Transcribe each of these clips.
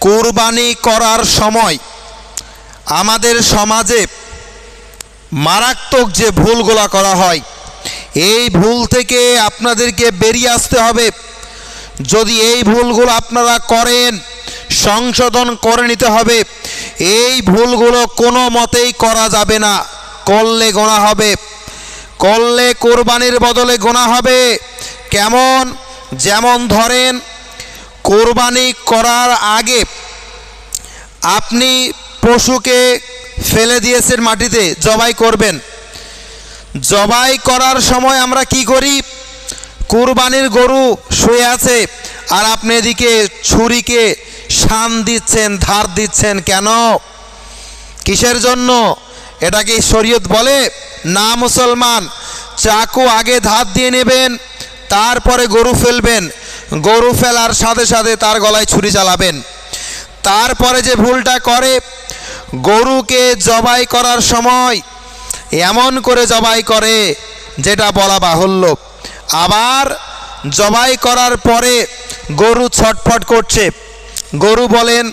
কুরবানি করার সময় আমাদের সমাজে মারাত্মক যে ভুলগুলো করা হয়, এই ভুল থেকে আপনাদেরকে বেরিয়ে আসতে হবে। যদি এই ভুলগুলো আপনারা করেন, সংশোধন করে নিতে হবে। এই ভুলগুলো কোনো মতেই করা যাবে না, করলে গোনা হবে, করলে কোরবানির বদলে গোনা হবে। কেমন? যেমন ধরেন, কোরবানি করার আগে আপনি পশুকে ফেলে দিয়েছেন মাটিতে, জবাই করবেন। জবাই করার সময় আমরা কি করি? কুরবানির গরু শুয়ে আছে আর আপনি এদিকে ছুরিকে শান দিচ্ছেন, ধার দিচ্ছেন। কেন? কিসের জন্য? এটা কি শরীয়ত বলে? না মুসলমান। চাকু আগে ধার দিয়ে নেবেন, তারপরে গরু ফেলবেন। গরু ফেলার সাথে সাথে তার গলায় ছুরি চালাবেন। তারপরে যে ভুলটা করে, গরুকে জবাই করার সময় এমন করে জবাই করে যেটা বলা বাহুল্য। আবার জবাই করার পরে গরু ছটফট করছে। গরু বলেন,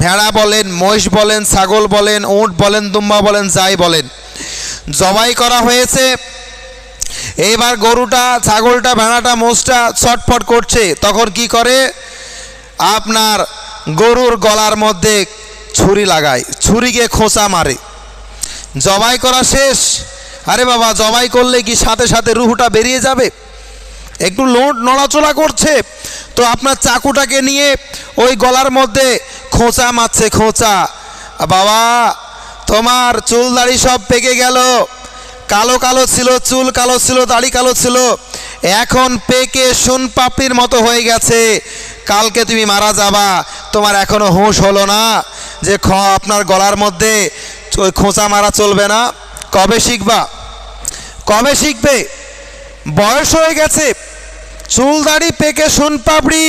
ভেড়া বলেন, মহিষ বলেন, ছাগল বলেন, উট বলেন, দুম্বা বলেন, যাই বলেন, জবাই করা হয়েছে। এইবার গরুটা, ছাগলটা, ভেড়াটা, মোষটা ছটফট করছে। তখন কি করে? আপনার গরুর গলার মধ্যে ছুরি লাগায়, ছুরিকে খোঁচা মারে। জবাই করা শেষ। আরে বাবা, জবাই করলে কি সাথে সাথে রুহটা বেরিয়ে যাবে? একটু নড়াচড়া করছে, তো আপনার চাকুটাকে নিয়ে ওই গলার মধ্যে খোঁচা মারছে, খোঁচা। বাবা, তোমার চুল দাড়ি সব পেকে গেল, কালো কালো ছিল, চুল কালো ছিল, দাড়ি কালো ছিল, এখন পেকে সোন পাপড়ির মতো হয়ে গেছে। কালকে তুমি মারা যাবা, তোমার এখনো হুঁশ হলো না যে আপনার গলার মধ্যে ওই খোঁচা মারা চলবে না? কবে শিখবা? কবে শিখবে? বয়স হয়ে গেছে, চুল দাড়ি পেকে সোন পাপড়ি,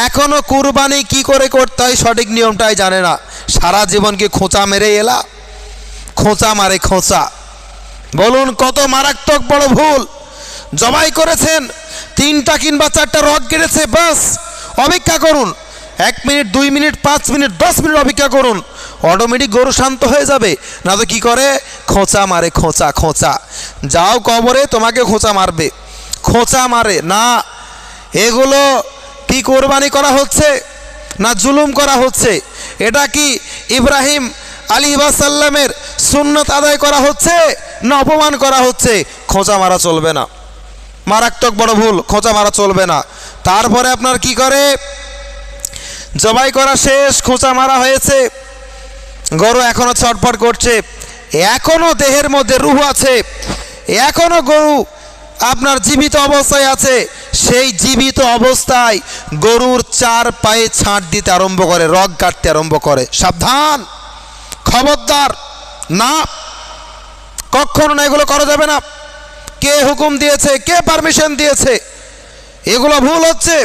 এখনো কুরবানি কি করে করতে হয় সঠিক নিয়মটাই জানে না। সারা জীবন কি খোঁচা মেরে এলা? খোঁচা মারে খোঁচা। বলুন কত মারাত্মক বড় ভুল। জবাই করেছেন, 3টা কিংবা 4টা রগ কেটেছে, বাস অপেক্ষা করুন। 1 মিনিট, 2 মিনিট, 5 মিনিট, 10 মিনিট অপেক্ষা করুন, অটোমেটিক গরু শান্ত হয়ে যাবে। না তো কি করে? খোঁচা মারে, খোঁচা খোঁচা। যাও কবরে, তোমাকে খোঁচা মারবে, খোঁচা মারে না। এগুলো কি কোরবানি করা হচ্ছে না জুলুম করা হচ্ছে? এটা কি ইব্রাহিম আলাইহিসসালামের সুন্নত আদায় করা হচ্ছে না অপমান করা হচ্ছে? খোঁচা মারা চলবে না, মারাত্মক বড় ভুল। খোঁচা মারা চলবে না। তারপরে আপনার কি করে? জবাই করা শেষ, খোঁচা মারা হয়েছে, গরু এখনো ছটফট করছে, এখনো দেহের মধ্যে রূহ আছে, এখনো গরু আপনার জীবিত অবস্থায় আছে। সেই জীবিত অবস্থায় গরুর 4 পায়ে ছাঁট দিতে আরম্ভ করে, রগ কাটতে আরম্ভ করে। সাবধান, খবরদার, না, কখনো না, এগুলো করা যাবে না। কে হুকুম দিয়েছে? কে পারমিশন দিয়েছে? এগুলো ভুল হচ্ছে,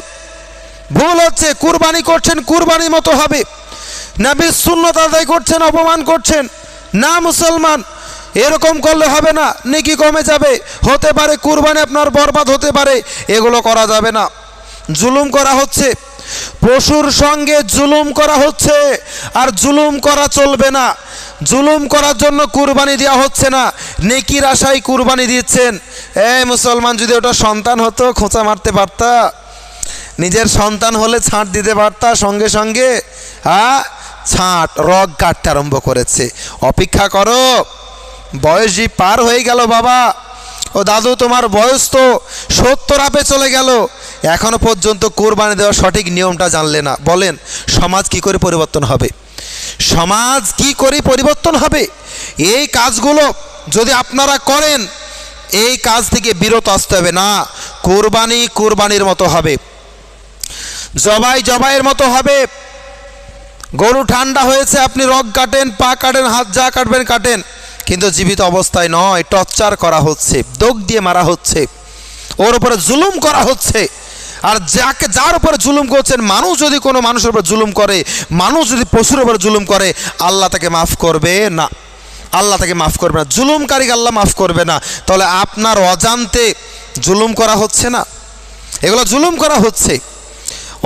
ভুল হচ্ছে। কুরবানি করছেন, কুরবানির মতো হবে। নবীর সুন্নত আদায় করছেন, অপমান করছেন। না মুসলমান, এরকম করলে হবে না, নেকি কমে যাবে, হতে পারে কুরবানি আপনার বরবাদ হতে পারে। এগুলো করা যাবে না। জুলুম করা হচ্ছে, পশুর সঙ্গে জুলুম করা হচ্ছে, আর জুলুম করা চলবে না। জুলুম করার জন্য কুরবানি দেওয়া হচ্ছে না, নেকির আশায় কুরবানি দিচ্ছেন। এই মুসলমান, যদি ওটা সন্তান হতো খোঁচা মারতে পারতা, নিজের সন্তান হলে ছাঁট দিতে পারতা সঙ্গে সঙ্গে। হ্যাঁ, ছাঁট, রগ কাটতে আরম্ভ করেছে। অপেক্ষা করো, বয়স যে পার হয়ে গেল বাবা। ও দাদু, তোমার বয়স তো 70 আপে চলে গেল, এখনো পর্যন্ত কুরবানি দেওয়ার সঠিক নিয়মটা জানলে না। বলেন সমাজ কি করে পরিবর্তন হবে? সমাজ কি করে পরিবর্তন হবে? এই কাজগুলো যদি আপনারা করেন, এই কাজ থেকে বিরত আসতে হবে না। কুরবানি কুরবানির মতো হবে, জবাই জবাইয়ের মতো হবে। গরু ঠান্ডা হয়েছে, আপনি রগ কাটেন, পা কাটেন, হাত যা কাটবেন কাটেন, কিন্তু জীবিত অবস্থায় নয়। টর্চার করা হচ্ছে, দোগ দিয়ে মারা হচ্ছে, ওর উপরে জুলুম করা হচ্ছে। আর যার উপরে জুলুম করছেন, মানুষ যদি কোনো মানুষের উপর জুলুম করে, মানুষ যদি পশুর উপর জুলুম করে, আল্লাহ তাকে মাফ করবে না। আল্লাহ তাকে মাফ করবে না, জুলুমকারীকে আল্লাহ মাফ করবে না। তাহলে আপনার অজান্তে জুলুম করা হচ্ছে না? এগুলো জুলুম করা হচ্ছে,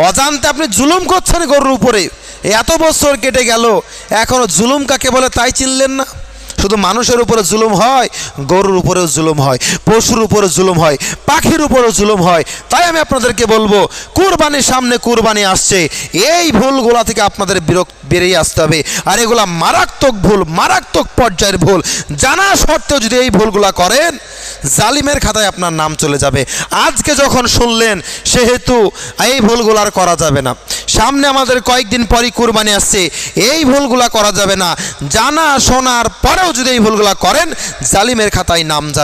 অজান্তে আপনি জুলুম করছেন গরুর উপরে। এত বছর কেটে গেল, এখনও জুলুম কাকে বলে তাই চিনলেন না? শুধু মানুষের উপরে জুলুম হয়, গরুর উপরেও জুলুম হয়, পশুর উপরে জুলুম হয়, পাখির উপরেও জুলুম হয়। তাই আমি আপনাদেরকে বলবো, কুরবানির সামনে কুরবানি আসছে, এই ভুলগুলা থেকে আপনাদের বেরিয়ে আসতে হবে। আর এগুলা মারাত্মক ভুল, মারাত্মক পর্যায়ের ভুল। জানা সত্ত্বেও যদি এই ভুলগুলা করেন, জালিমের খাতায় আপনার নাম চলে যাবে। আজকে যখন শুনলেন, সেহেতু এই ভুলগুলো আর করা যাবে না। সামনে আমাদের কয়েকদিন পরই কুরবানি আসছে, এই ভুলগুলা করা যাবে না। জানা শোনার পরেও যদি এই ভুলগুলা করেন, জালিমের খাতায় নাম যাবে।